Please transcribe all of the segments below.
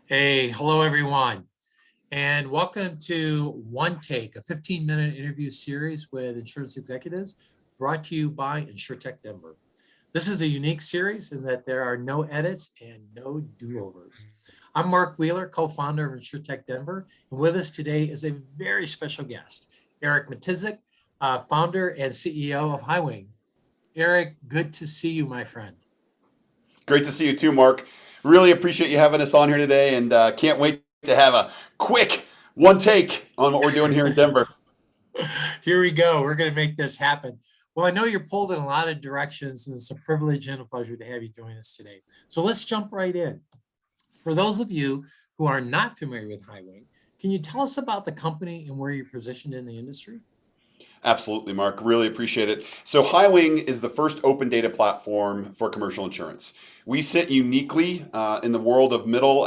Hey, hello everyone, and welcome to OneTake, a 15-minute interview series with insurance executives brought to you by InsurTech Denver. This is a unique series in that there are no edits and no do-overs. I'm Marc Wheeler, co-founder of InsurTech Denver, and with us today is a very special guest, Erik Mitisek, founder and CEO of Highwing. Erik, good to see you, my friend. Great to see you too, Mark. Really appreciate you having us on here today, and can't wait to have a quick one take on what we're doing here in Denver. Here we go. We're going to make this happen. Well, I know you're pulled in a lot of directions, and it's a privilege and a pleasure to have you join us today. So let's jump right in. For those of you who are not familiar with Highwing, can you tell us about the company and where you're positioned in the industry? Absolutely, Mark. Really appreciate it. So, Highwing is the first open data platform for commercial insurance. We sit uniquely in the world of middle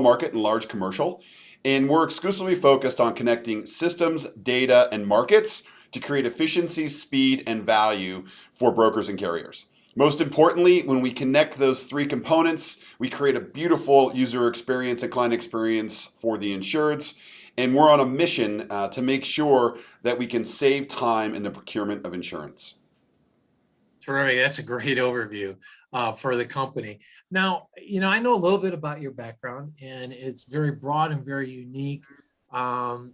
market and large commercial, and we're exclusively focused on connecting systems, data, and markets to create efficiency, speed, and value for brokers and carriers. Most importantly, when we connect those three components, we create a beautiful user experience and client experience for the insureds. And we're on a mission to make sure that we can save time in the procurement of insurance. Terrific. That's a great overview for the company. Now, I know a little bit about your background, and it's very broad and very unique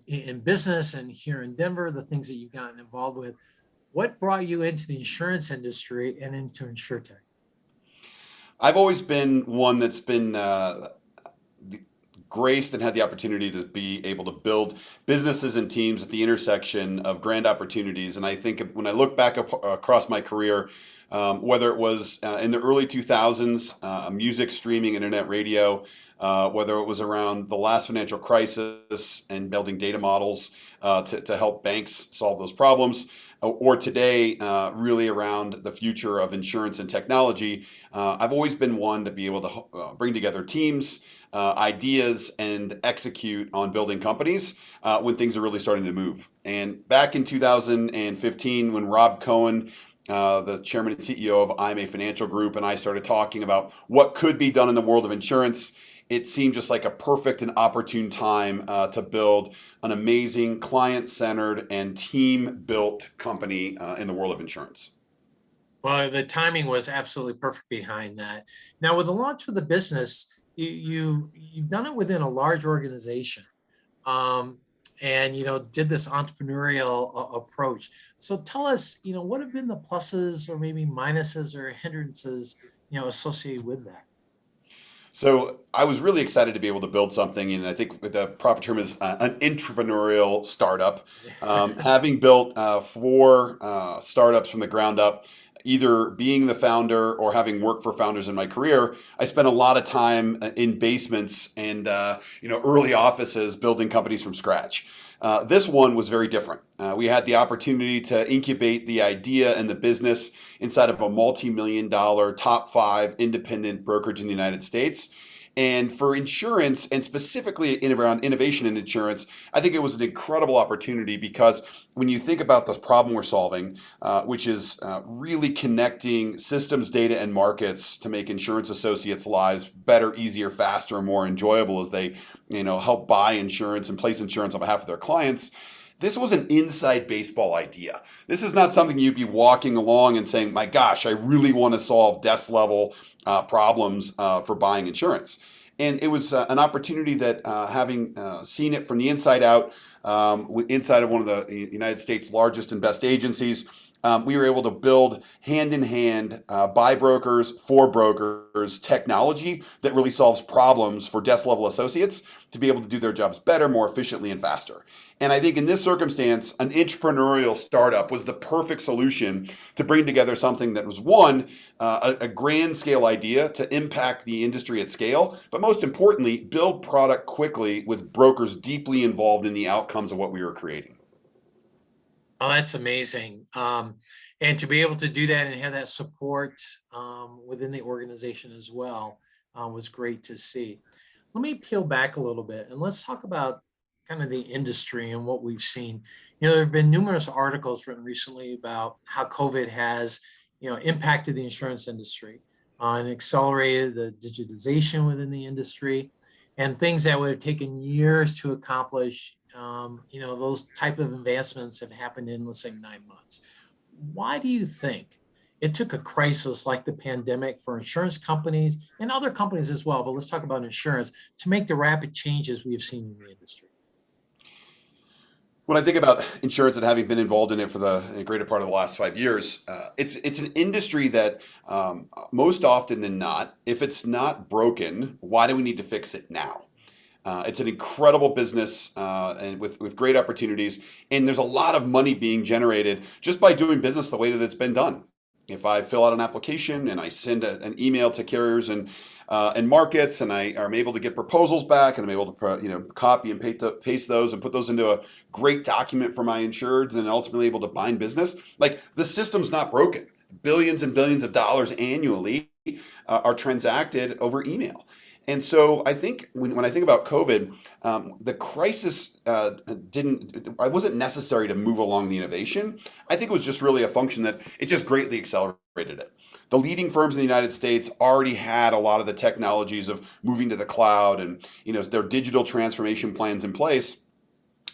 in business and here in Denver, the things that you've gotten involved with. What brought you into the insurance industry and into InsurTech? I've always been one that's been graced and had the opportunity to be able to build businesses and teams at the intersection of grand opportunities. And I think when I look back across my career, whether it was in the early 2000s, music streaming, internet radio, whether it was around the last financial crisis and building data models to help banks solve those problems, or today, really around the future of insurance and technology, I've always been one to be able to bring together teams, ideas, and execute on building companies when things are really starting to move. And back in 2015, when Rob Cohen, the chairman and CEO of IMA Financial Group, and I started talking about what could be done in the world of insurance, it seemed just like a perfect and opportune time to build an amazing client-centered and team-built company in the world of insurance. Well, the timing was absolutely perfect behind that. Now, with the launch of the business, you've done it within a large organization, um, and did this entrepreneurial approach. So tell us, what have been the pluses or maybe minuses or hindrances, associated with that? So I was really excited to be able to build something, and I think the proper term is an entrepreneurial startup. Having built four startups from the ground up, either being the founder or having worked for founders in my career, I spent a lot of time in basements and early offices building companies from scratch. This one was very different. We had the opportunity to incubate the idea and the business inside of a multi-million dollar top five independent brokerage in the United States. And for insurance, and specifically around innovation in insurance, I think it was an incredible opportunity because when you think about the problem we're solving, which is really connecting systems, data, and markets to make insurance associates' lives better, easier, faster, and more enjoyable as they, help buy insurance and place insurance on behalf of their clients. This was an inside baseball idea. This is not something you'd be walking along and saying, my gosh, I really want to solve desk level problems for buying insurance. And it was an opportunity that, having seen it from the inside out, inside of one of the United States' largest and best agencies, we were able to build hand in hand by brokers for brokers technology that really solves problems for desk level associates to be able to do their jobs better, more efficiently, and faster. And I think in this circumstance, an entrepreneurial startup was the perfect solution to bring together something that was one, a grand scale idea to impact the industry at scale, but most importantly, build product quickly with brokers deeply involved in the outcomes of what we were creating. Oh, that's amazing. And to be able to do that and have that support within the organization as well was great to see. Let me peel back a little bit and let's talk about kind of the industry and what we've seen. There have been numerous articles written recently about how COVID has, impacted the insurance industry and accelerated the digitization within the industry. and things that would have taken years to accomplish, those type of advancements have happened in, let's say, 9 months. Why do you think it took a crisis like the pandemic for insurance companies and other companies as well, but let's talk about insurance, to make the rapid changes we have seen in the industry? When I think about insurance and having been involved in it for the greater part of the last 5 years, it's an industry that most often than not, if it's not broken, why do we need to fix it now? It's an incredible business and with great opportunities, and there's a lot of money being generated just by doing business the way that it's been done. If I fill out an application and I send an email to carriers and markets, and I am able to get proposals back, and I'm able to copy and paste those and put those into a great document for my insureds, and ultimately able to bind business. Like, the system's not broken. Billions and billions of dollars annually are transacted over email. And so I think when I think about COVID, the crisis I wasn't necessary to move along the innovation. I think it was just really a function that it just greatly accelerated it. The leading firms in the United States already had a lot of the technologies of moving to the cloud and their digital transformation plans in place.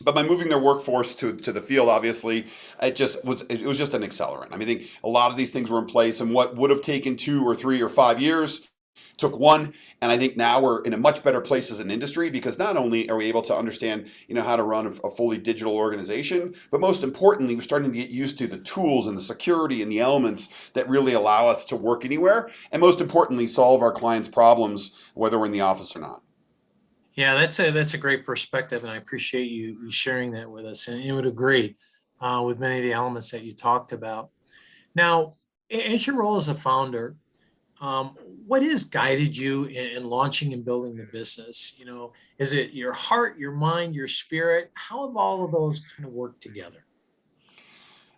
But by moving their workforce to the field, obviously, it was just an accelerant. I mean, I think a lot of these things were in place, and what would have taken 2 or 3 or 5 years took one. And I think now we're in a much better place as an industry, because not only are we able to understand how to run a fully digital organization, but most importantly, we're starting to get used to the tools and the security and the elements that really allow us to work anywhere, and most importantly, solve our clients' problems, whether we're in the office or not. Yeah, that's a great perspective, and I appreciate you sharing that with us. And you would agree with many of the elements that you talked about. Now, as your role as a founder, um, what has guided you in launching and building the business? Is it your heart, your mind, your spirit? How have all of those kind of worked together?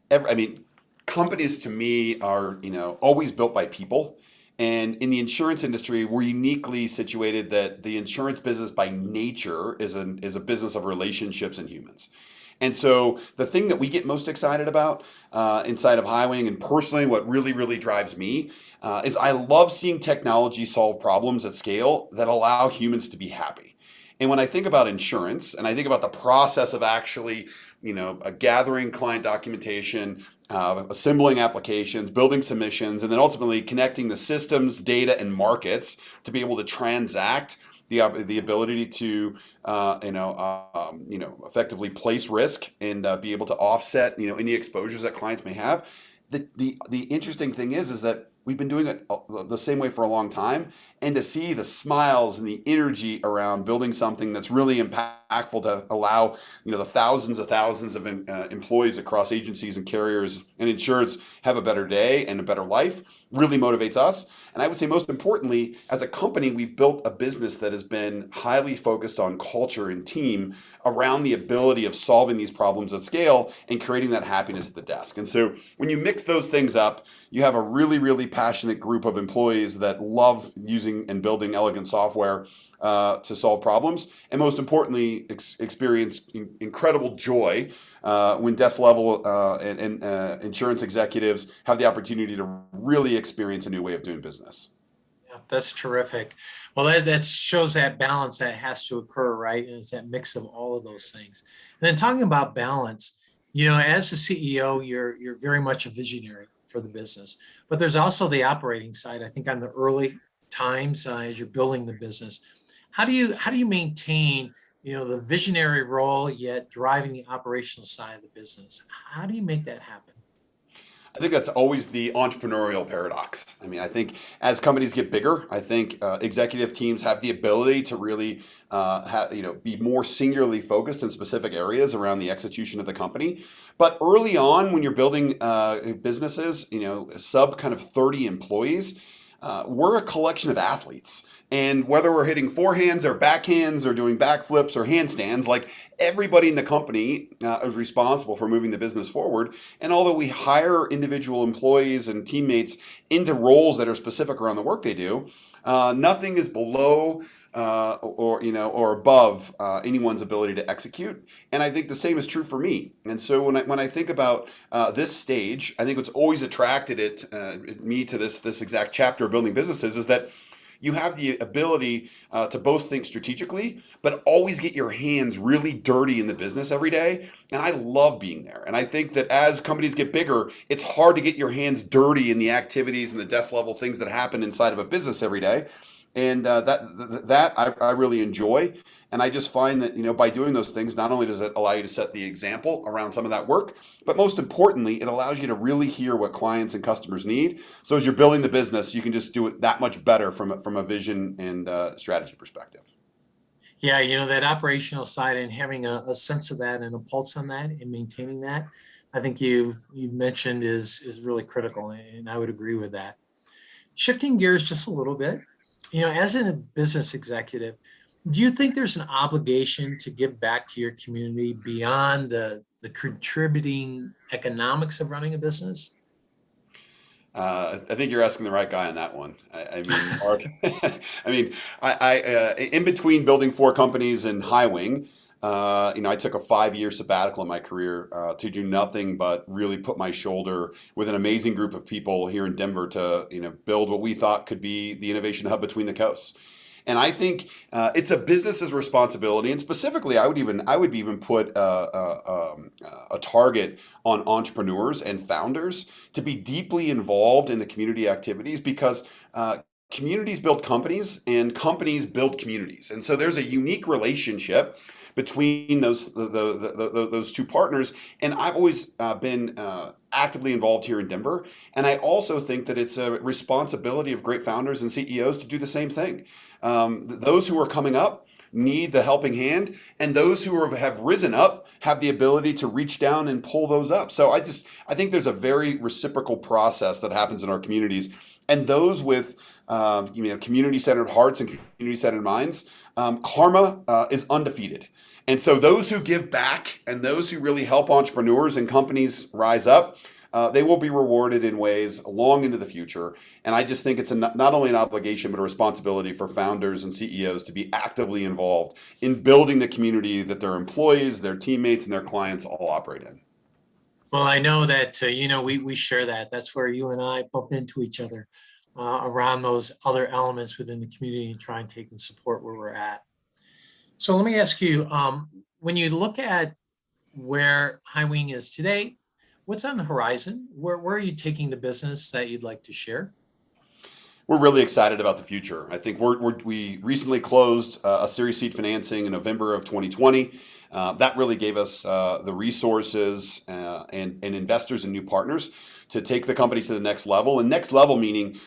I mean, companies to me are, always built by people. And in the insurance industry, we're uniquely situated that the insurance business by nature is a business of relationships and humans. And so the thing that we get most excited about inside of Highwing, and personally what really, really drives me, is I love seeing technology solve problems at scale that allow humans to be happy. And when I think about insurance and I think about the process of actually, gathering client documentation, assembling applications, building submissions, and then ultimately connecting the systems, data, and markets to be able to transact the ability to effectively place risk and be able to offset any exposures that clients may have. The interesting thing is that we've been doing it the same way for a long time, and to see the smiles and the energy around building something that's really impactful to allow the thousands of employees across agencies and carriers and insureds have a better day and a better life really motivates us. And I would say most importantly, as a company, we've built a business that has been highly focused on culture and team around the ability of solving these problems at scale and creating that happiness at the desk. And so when you mix those things up, you have a really, really passionate group of employees that love using and building elegant software to solve problems, and most importantly, experience incredible joy when desk level and insurance executives have the opportunity to really experience a new way of doing business. Yeah, that's terrific. Well, that shows that balance that has to occur, right? And it's that mix of all of those things. And then talking about balance, as the CEO, you're very much a visionary for the business, but there's also the operating side. I think on the early times as you're building the business, how do you maintain the visionary role yet driving the operational side of the business? How do you make that happen? I think that's always the entrepreneurial paradox. I mean, I think as companies get bigger, I think executive teams have the ability to really be more singularly focused in specific areas around the execution of the company. But early on, when you're building businesses, sub kind of 30 employees, we're a collection of athletes. And whether we're hitting forehands or backhands or doing backflips or handstands, like, everybody in the company is responsible for moving the business forward. And although we hire individual employees and teammates into roles that are specific around the work they do, nothing is below or above anyone's ability to execute. And I think the same is true for me. And so when I think about this stage, I think what's always attracted me to this exact chapter of building businesses is that you have the ability to both think strategically, but always get your hands really dirty in the business every day. And I love being there. And I think that as companies get bigger, it's hard to get your hands dirty in the activities and the desk level things that happen inside of a business every day. And I really enjoy. And I just find that, by doing those things, not only does it allow you to set the example around some of that work, but most importantly, it allows you to really hear what clients and customers need. So as you're building the business, you can just do it that much better from a vision and strategy perspective. Yeah, that operational side and having a sense of that and a pulse on that and maintaining that, I think you've mentioned is really critical, and I would agree with that. Shifting gears just a little bit, as a business executive, do you think there's an obligation to give back to your community beyond the contributing economics of running a business? I think you're asking the right guy on that one. I mean, Mark, I mean, in between building four companies and Highwing, I took a 5-year sabbatical in my career to do nothing but really put my shoulder with an amazing group of people here in Denver to, build what we thought could be the innovation hub between the coasts. And I think it's a business's responsibility, and specifically, I would even put a target on entrepreneurs and founders to be deeply involved in the community activities because communities build companies and companies build communities, and so there's a unique relationship between those two partners. And I've always been actively involved here in Denver, and I also think that it's a responsibility of great founders and CEOs to do the same thing. Those who are coming up need the helping hand, and those who have risen up have the ability to reach down and pull those up. So I think there's a very reciprocal process that happens in our communities, and those with community-centered hearts and community-centered minds, karma is undefeated. And so those who give back and those who really help entrepreneurs and companies rise up, they will be rewarded in ways long into the future. And I just think it's not only an obligation, but a responsibility for founders and CEOs to be actively involved in building the community that their employees, their teammates, and their clients all operate in. Well, I know that, we share that. That's where you and I bump into each other around those other elements within the community and try and take and support where we're at. So let me ask you, when you look at where Highwing is today, what's on the horizon? Where are you taking the business that you'd like to share? We're really excited about the future. I think we recently closed a Series Seed financing in November of 2020. That really gave us the resources and investors and new partners to take the company to the next level. And next level meaning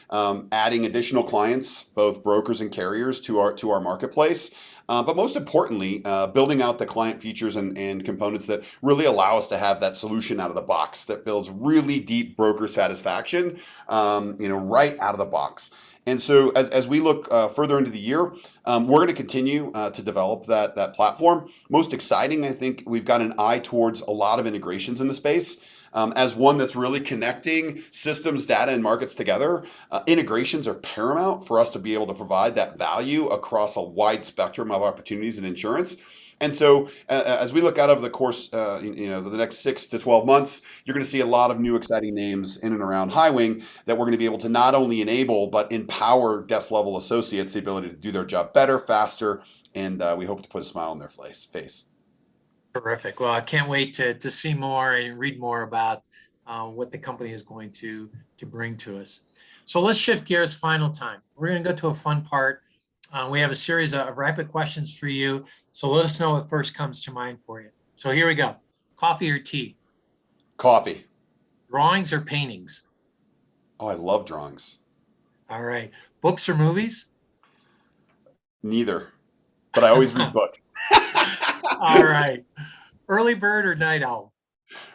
adding additional clients, both brokers and carriers, to our marketplace. But most importantly, building out the client features and components that really allow us to have that solution out of the box that builds really deep broker satisfaction, right out of the box. And so as we look further into the year, we're going to continue to develop that platform. Most exciting, I think we've got an eye towards a lot of integrations in the space. As one that's really connecting systems, data, and markets together, integrations are paramount for us to be able to provide that value across a wide spectrum of opportunities in insurance. And so, as we look out over the course, the next 6 to 12 months, you're going to see a lot of new exciting names in and around Highwing that we're going to be able to not only enable but empower desk level associates the ability to do their job better, faster, and we hope to put a smile on their face. Terrific. Well, I can't wait to see more and read more about what the company is going to bring to us. So let's shift gears final time. We're going to go to a fun part. We have a series of rapid questions for you. So let us know what first comes to mind for you. So here we go. Coffee or tea? Coffee. Drawings or paintings? Oh, I love drawings. All right. Books or movies? Neither, but I always read books. All right. Early bird or night owl?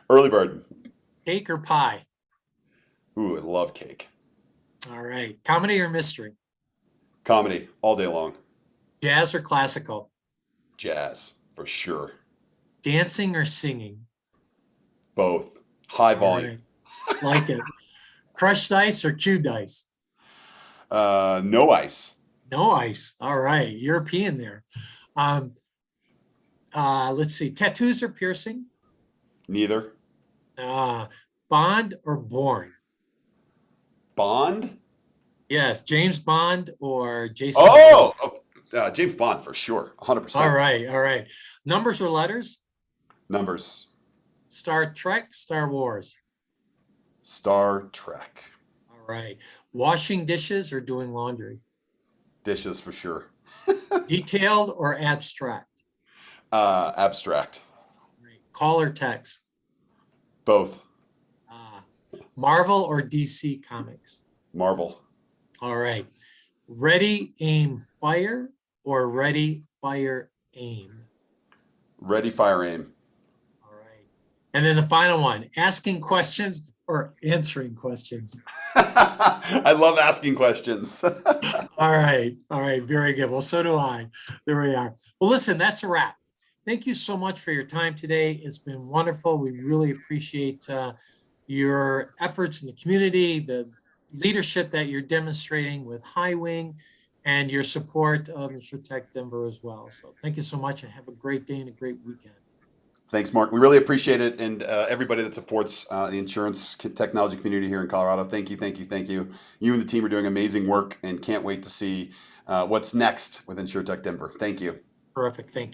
Early bird. Cake or pie? Ooh, I love cake. All right. Comedy or mystery? Comedy all day long. Jazz or classical? Jazz, for sure. Dancing or singing? Both. High All volume. right. Like it. Crushed ice or cubed ice? No ice. No ice. All right. European there. Um, let's see. Tattoos or piercing? Neither. Uh, Bond or born? Bond? Yes, James Bond or Jason Bourne. Oh, James Bond for sure, All 100%. right, all right. Numbers or letters? Numbers. Star Trek, Star Wars. Star Trek. All right. Washing dishes or doing laundry? Dishes for sure. Detailed or abstract? Abstract. Right. Call or text? Both. Uh, Marvel or DC Comics? Marble. All right. Ready, aim, fire or ready, fire, aim? Ready, fire, aim. All right. And then the final one, asking questions or answering questions? I love asking questions. All right. All right. Very good. Well, so do I. There we are. Well, listen, that's a wrap. Thank you so much for your time today. It's been wonderful. We really appreciate your efforts in the community, the leadership that you're demonstrating with Highwing, and your support of InsurTech Denver as well. So thank you so much and have a great day and a great weekend. Thanks, Mark. We really appreciate it, and everybody that supports the insurance technology community here in Colorado. Thank you, thank you, thank you. You and the team are doing amazing work, and can't wait to see what's next with InsurTech Denver. Thank you. Terrific. Thank you.